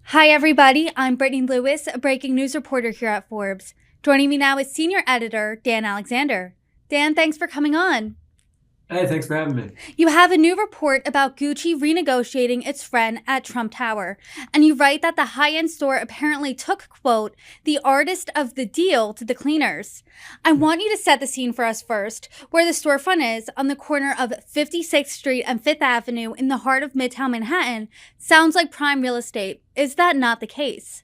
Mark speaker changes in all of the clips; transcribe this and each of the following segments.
Speaker 1: Hi, everybody. I'm Brittany Lewis, a breaking news reporter here at Forbes. Joining me now is senior editor Dan Alexander. Dan, thanks for coming on.
Speaker 2: Hey, thanks for having me.
Speaker 1: You have a new report about Gucci renegotiating its rent at Trump Tower, and you write that the high-end store apparently took, quote, the artist of the deal to the cleaners. I want you to set the scene for us first, where the storefront is on the corner of 56th Street and 5th Avenue in the heart of Midtown Manhattan. Sounds like prime real estate. Is that not the case?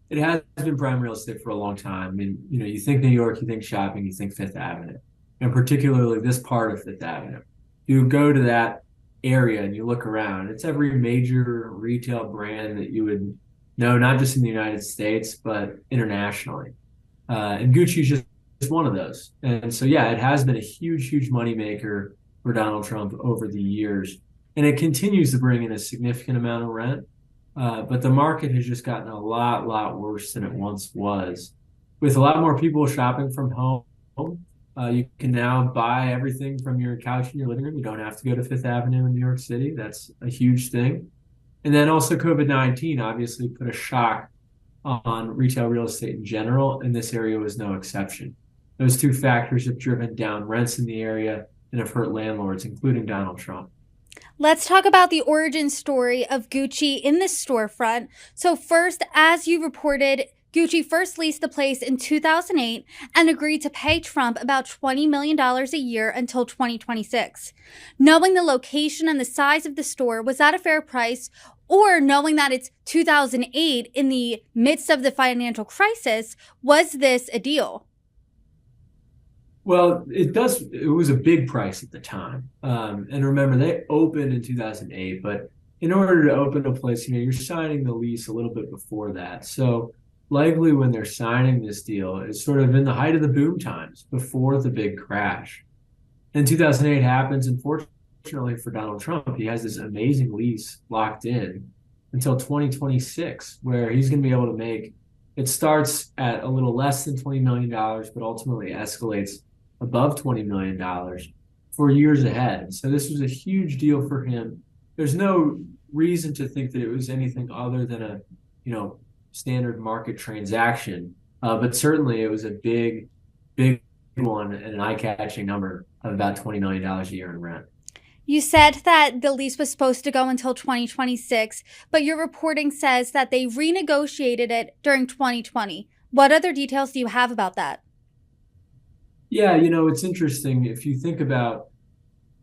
Speaker 2: It has been prime real estate for a long time. I mean, you think New York, you think shopping, you think Fifth Avenue, and particularly this part of Fifth Avenue. You go to that area and you look around, it's every major retail brand that you would know, not just in the United States, but internationally. And Gucci's just one of those. And so, yeah, it has been a huge, huge moneymaker for Donald Trump over the years. And it continues to bring in a significant amount of rent. But the market has just gotten a lot worse than it once was. With a lot more people shopping from home, you can now buy everything from your couch in your living room. You don't have to go to Fifth Avenue in New York City. That's a huge thing. And then also COVID-19 obviously put a shock on retail real estate in general, and this area was no exception. Those two factors have driven down rents in the area and have hurt landlords, including Donald Trump.
Speaker 1: Let's talk about the origin story of Gucci in this storefront. So, first, as you reported, Gucci first leased the place in 2008 and agreed to pay Trump about $20 million a year until 2026. Knowing the location and the size of the store, was that a fair price? Or knowing that it's 2008 in the midst of the financial crisis, was this a deal?
Speaker 2: Well, it does. It was a big price at the time. And remember, they opened in 2008, but in order to open a place, you're signing the lease a little bit before that. So likely when they're signing this deal, it's sort of in the height of the boom times before the big crash. And 2008 happens, and fortunately for Donald Trump, he has this amazing lease locked in until 2026, where he's going to be able to make it starts at a little less than $20 million, but ultimately escalates above $20 million for years ahead. So this was a huge deal for him. There's no reason to think that it was anything other than a, standard market transaction. But certainly it was a big one and an eye-catching number of about $20 million a year in rent.
Speaker 1: You said that the lease was supposed to go until 2026, but your reporting says that they renegotiated it during 2020. What other details do you have about that?
Speaker 2: Yeah, it's interesting if you think about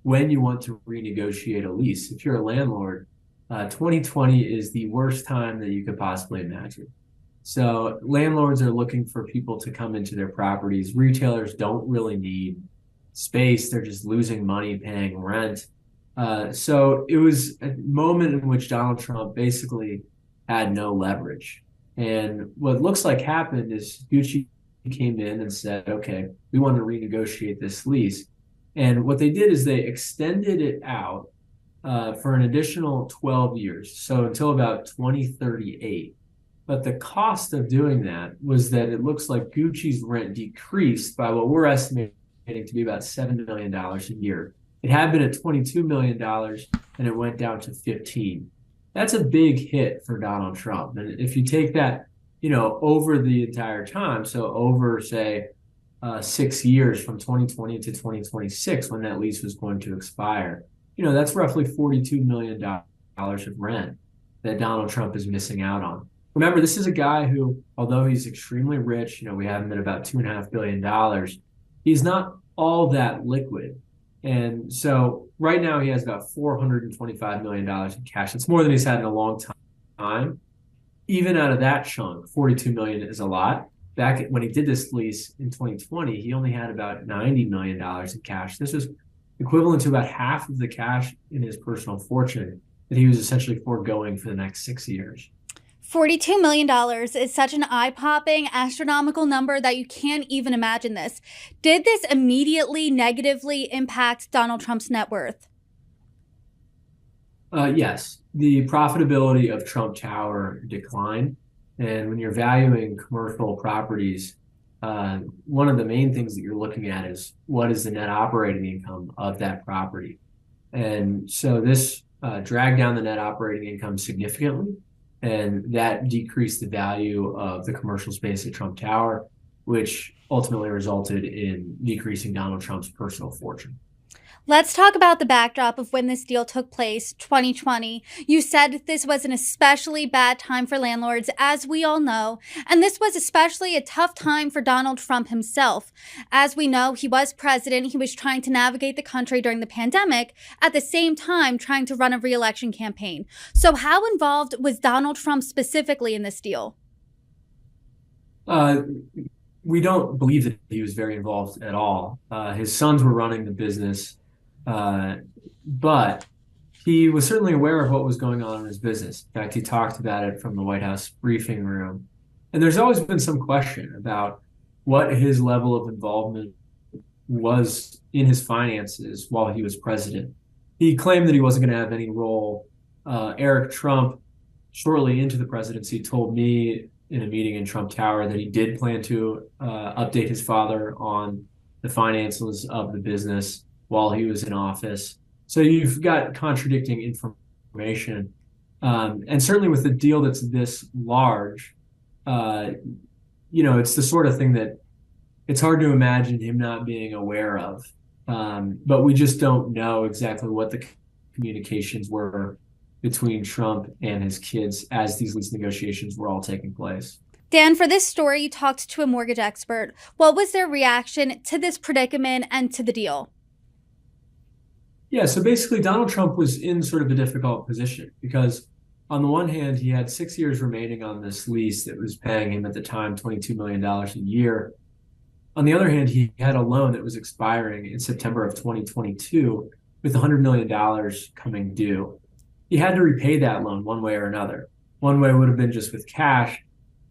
Speaker 2: when you want to renegotiate a lease. If you're a landlord, 2020 is the worst time that you could possibly imagine. So landlords are looking for people to come into their properties. Retailers don't really need space. They're just losing money paying rent. So it was a moment in which Donald Trump basically had no leverage. And what looks like happened is Gucci came in and said, okay, we want to renegotiate this lease. And what they did is they extended it out for an additional 12 years, so until about 2038. But the cost of doing that was that it looks like Gucci's rent decreased by what we're estimating to be about $7 million a year. It had been at $22 million and it went down to 15. That's a big hit for Donald Trump. And if you take that, over the entire time, so over, say, 6 years from 2020 to 2026, when that lease was going to expire, that's roughly $42 million of rent that Donald Trump is missing out on. Remember, this is a guy who, although he's extremely rich, we have him at about $2.5 billion, he's not all that liquid. And so right now he has about $425 million in cash. It's more than he's had in a long time. Even out of that chunk, 42 million is a lot. Back when he did this lease in 2020, he only had about $90 million in cash. This was equivalent to about half of the cash in his personal fortune that he was essentially foregoing for the next 6 years.
Speaker 1: $42 million is such an eye popping, astronomical number that you can't even imagine this. Did this immediately negatively impact Donald Trump's net worth?
Speaker 2: Yes, the profitability of Trump Tower declined. And when you're valuing commercial properties, one of the main things that you're looking at is what is the net operating income of that property. And so this dragged down the net operating income significantly. and that decreased the value of the commercial space at Trump Tower, which ultimately resulted in decreasing Donald Trump's personal fortune.
Speaker 1: Let's talk about the backdrop of when this deal took place, 2020. You said this was an especially bad time for landlords, as we all know, and this was especially a tough time for Donald Trump himself. As we know, he was president, he was trying to navigate the country during the pandemic, at the same time trying to run a re-election campaign. So how involved was Donald Trump specifically in this deal?
Speaker 2: Uh, we don't believe that he was very involved at all. His sons were running the business, uh, but he was certainly aware of what was going on in his business. In fact, he talked about it from the White House briefing room. And there's always been some question about what his level of involvement was in his finances while he was president. He claimed that he wasn't going to have any role. Eric Trump, shortly into the presidency, told me in a meeting in Trump Tower that he did plan to update his father on the finances of the business while he was in office. So you've got contradicting information. And certainly with a deal that's this large, it's the sort of thing that it's hard to imagine him not being aware of. But we just don't know exactly what the communications were between Trump and his kids as these lease negotiations were all taking place.
Speaker 1: Dan, for this story, you talked to a mortgage expert. What was their reaction to this predicament and to the deal?
Speaker 2: Yeah, so basically, Donald Trump was in sort of a difficult position because, on the one hand, he had 6 years remaining on this lease that was paying him at the time $22 million a year. On the other hand, he had a loan that was expiring in September of 2022 with $100 million coming due. He had to repay that loan one way or another. One way would have been just with cash,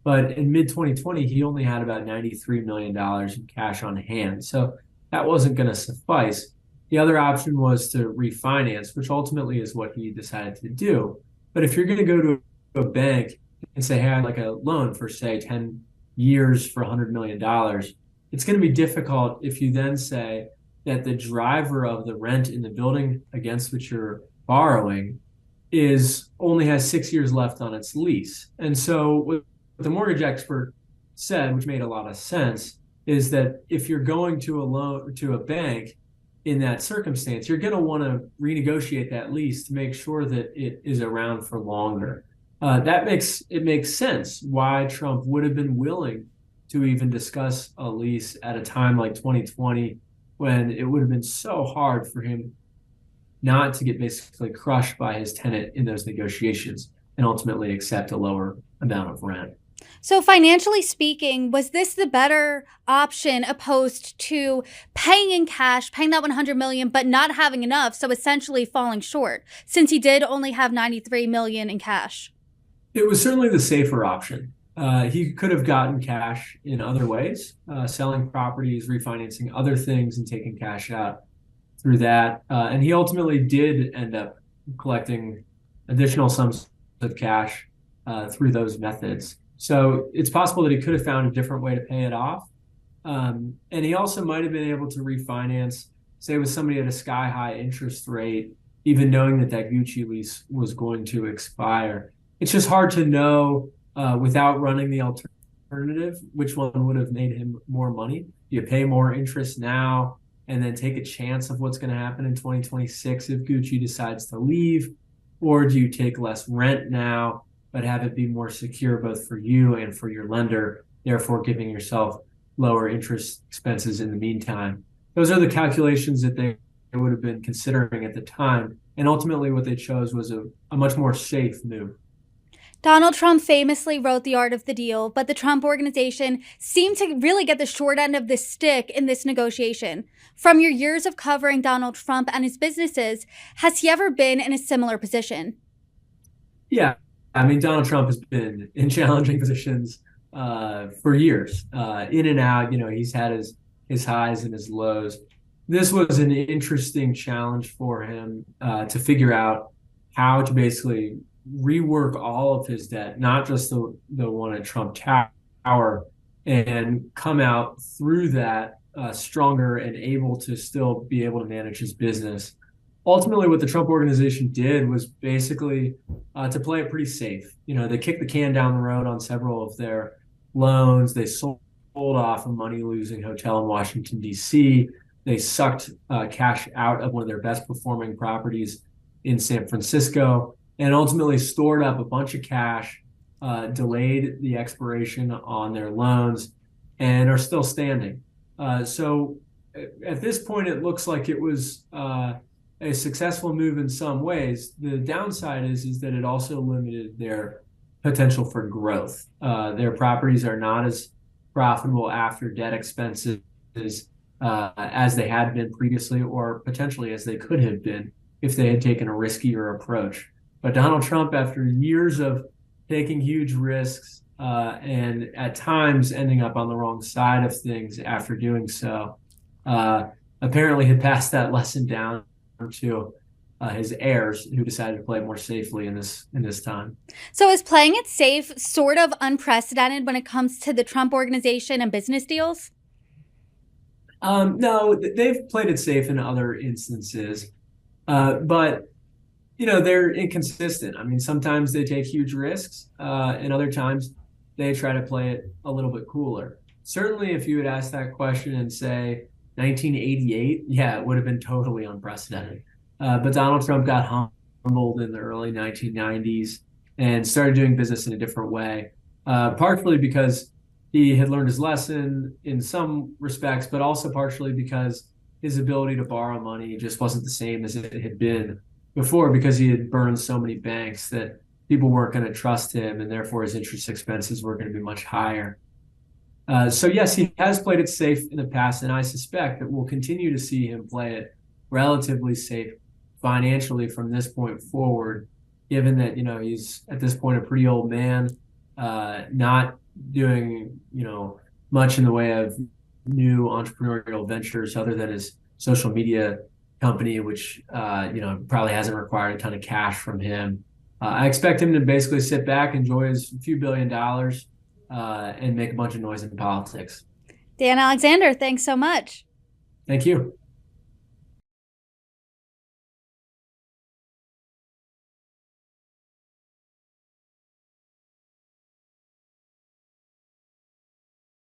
Speaker 2: but in mid-2020, he only had about $93 million in cash on hand. So that wasn't going to suffice. The other option was to refinance, which ultimately is what he decided to do. But if you're going to go to a bank and say, hey, I'd like a loan for, say, 10 years for $100 million, it's going to be difficult if you then say that the driver of the rent in the building against which you're borrowing only has 6 years left on its lease. And so what the mortgage expert said, which made a lot of sense, is that if you're going to a bank in that circumstance, you're going to want to renegotiate that lease to make sure that it is around for longer. That makes sense why Trump would have been willing to even discuss a lease at a time like 2020, when it would have been so hard for him not to get basically crushed by his tenant in those negotiations and ultimately accept a lower amount of rent.
Speaker 1: So financially speaking, was this the better option opposed to paying in cash, paying that $100 million, but not having enough, so essentially falling short, since he did only have $93 million in cash?
Speaker 2: It was certainly the safer option. He could have gotten cash in other ways, selling properties, refinancing other things, and taking cash out through that. And he ultimately did end up collecting additional sums of cash through those methods. So it's possible that he could have found a different way to pay it off. And he also might have been able to refinance, say, with somebody at a sky high interest rate, even knowing that that Gucci lease was going to expire. It's just hard to know without running the alternative which one would have made him more money. You pay more interest now and then take a chance of what's going to happen in 2026 if Gucci decides to leave, or do you take less rent now but have it be more secure both for you and for your lender, therefore giving yourself lower interest expenses in the meantime? Those are the calculations that they would have been considering at the time. And ultimately what they chose was a much more safe move.
Speaker 1: Donald Trump famously wrote The Art of the Deal, but the Trump Organization seemed to really get the short end of the stick in this negotiation. From your years of covering Donald Trump and his businesses, has he ever been in a similar position?
Speaker 2: Yeah, I mean, Donald Trump has been in challenging positions for years, in and out. He's had his highs and his lows. This was an interesting challenge for him to figure out how to basically rework all of his debt, not just the one at Trump Tower, and come out through that stronger and able to still be able to manage his business. Ultimately, what the Trump Organization did was basically to play it pretty safe. They kicked the can down the road on several of their loans. They sold off a money-losing hotel in Washington, D.C. They sucked cash out of one of their best performing properties in San Francisco, and ultimately stored up a bunch of cash, delayed the expiration on their loans, and are still standing. So at this point, it looks like it was a successful move in some ways. The downside is that it also limited their potential for growth. Their properties are not as profitable after debt expenses as they had been previously, or potentially as they could have been if they had taken a riskier approach. But Donald Trump, after years of taking huge risks and at times ending up on the wrong side of things after doing so, apparently had passed that lesson down to his heirs, who decided to play more safely in this time.
Speaker 1: So is playing it safe sort of unprecedented when it comes to the Trump organization and business deals?
Speaker 2: No, they've played it safe in other instances, but they're inconsistent. I mean, sometimes they take huge risks, and other times they try to play it a little bit cooler. Certainly, if you had asked that question in, say, 1988, yeah, it would have been totally unprecedented. But Donald Trump got humbled in the early 1990s and started doing business in a different way, partially because he had learned his lesson in some respects, but also partially because his ability to borrow money just wasn't the same as it had been before, because he had burned so many banks that people weren't going to trust him, and therefore his interest expenses were going to be much higher. So yes, he has played it safe in the past, and I suspect that we'll continue to see him play it relatively safe financially from this point forward, given that he's at this point a pretty old man, not doing much in the way of new entrepreneurial ventures other than his social media company, which probably hasn't required a ton of cash from him. I expect him to basically sit back, enjoy his few $1 billion, and make a bunch of noise in politics.
Speaker 1: Dan Alexander, thanks so much.
Speaker 2: Thank you.